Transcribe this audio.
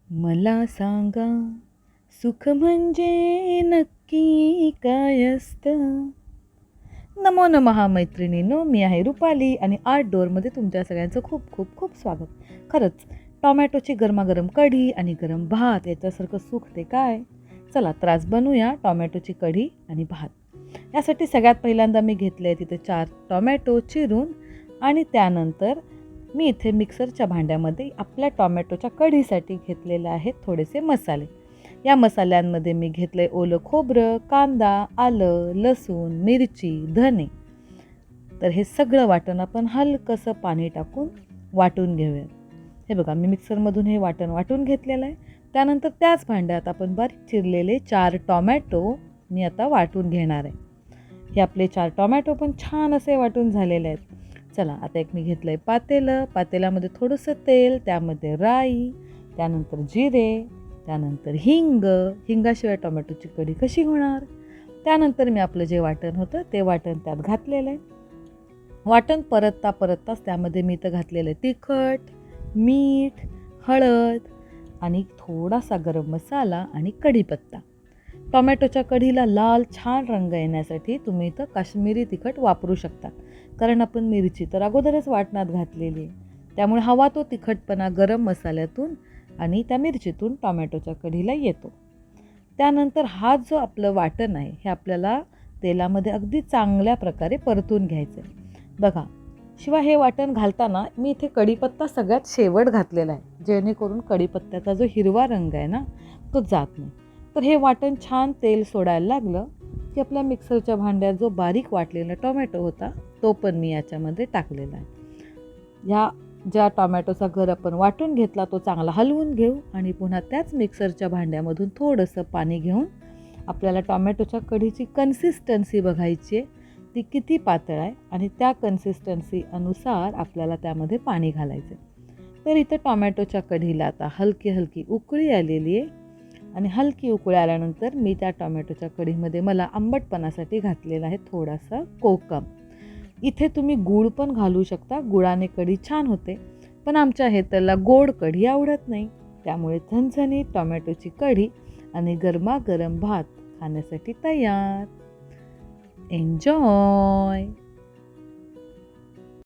मला सांगा सुख म्हणजे नक्की काय असतं. नमो नमः मैत्रिणींनो, मी आहे रुपाली आणि आर्ट डोअरमध्ये तुमच्या सगळ्यांचं खूप खूप खूप स्वागत. खरंच टॉमॅटोची गरमागरम कढी आणि गरम भात याच्यासारखं सुख ते काय. चला तर आज बनवूया टॉमॅटोची कढी आणि भात. यासाठी सगळ्यात पहिल्यांदा मी घेतले तिथे 4 टॉमॅटो चिरून आणि त्यानंतर मी इथे मिक्सरच्या भांड्यामध्ये आपल्या टॉमॅटोच्या कढीसाठी घेतलेले आहेत थोडेसे मसाले. या मसाल्यांमध्ये मी घेतलं आहे ओलं खोबरं, कांदा, आलं, लसूण, मिरची, धने. तर हे सगळं वाटण आपण हलकंसं पाणी टाकून वाटून घेऊया. हे बघा मी मिक्सरमधून हे वाटण वाटून घेतलेलं आहे. त्यानंतर त्याच भांड्यात आपण बारीक चिरलेले 4 टॉमॅटो मी आता वाटून घेणार आहे. हे आपले 4 टॉमॅटो पण छान असे वाटून झालेले आहेत. चला आता एक मी घेतलं आहे पातेलं. पातेल्यामध्ये थोडंसं तेल, त्यामध्ये राई, त्यानंतर जिरे, त्यानंतर हिंग. हिंगाशिवाय टोमॅटोची कढी कशी होणार. त्यानंतर मी आपलं जे वाटण होतं ते वाटण त्यात घातलेलं आहे. वाटण परतताच त्यामध्ये मी इथं घातलेलं आहे तिखट, मीठ, हळद आणि थोडासा गरम मसाला आणि कढीपत्ता. टोमॅटोच्या कढीला लाल छान रंग येण्यासाठी तुम्ही इथं काश्मीरी तिखट वापरू शकता, कारण आपण मिरची तर अगोदरच वाटणात घातलेली आहे. त्यामुळे हवा तो तिखटपणा गरम मसाल्यातून आणि त्या मिरचीतून टोमॅटोच्या कढीला येतो. त्यानंतर हा जो आपलं वाटण आहे हे आपल्याला तेलामध्ये अगदी चांगल्या प्रकारे परतून घ्यायचं आहे. बघा, शिवाय हे वाटण घालताना मी इथे कढीपत्ता सगळ्यात शेवट घातलेला आहे, जेणेकरून कढीपत्त्याचा जो हिरवा रंग आहे ना तो जात नाही. तर हे वाटण छान तेल सोडायला लागलं की आपल्या मिक्सरच्या भांड्यात जो बारीक वाटलेला टोमॅटो होता तो पण मी याच्यामध्ये टाकलेला आहे. ह्या ज्या टोमॅटोचा गर आपण वाटून घेतला तो चांगला हलवून घेऊ आणि पुन्हा त्याच मिक्सरच्या भांड्यामधून थोडंसं पाणी घेऊन आपल्याला टोमॅटोच्या कढीची कन्सिस्टन्सी बघायची आहे, ती किती पातळ आहे आणि त्या कन्सिस्टन्सी अनुसार आपल्याला त्यामध्ये पाणी घालायचं आहे. तर इथं टोमॅटोच्या कढीला आता हलकी हलकी उकळी आलेली आहे आणि हलकी उकळी आल्यानंतर मी त्या टोमॅटोच्या कढीमध्ये मला आंबटपणासाठी घातलेला आहे थोडासा कोकम. इथे तुम्ही गूळ पण घालू शकता, गुळाने कढी छान होते, पण आमच्या हेतलला गोड कढी आवडत नाही. त्यामुळे झणझणीत टोमॅटोची कढी आणि गरमागरम भात खाण्यासाठी तयार. एन्जॉय.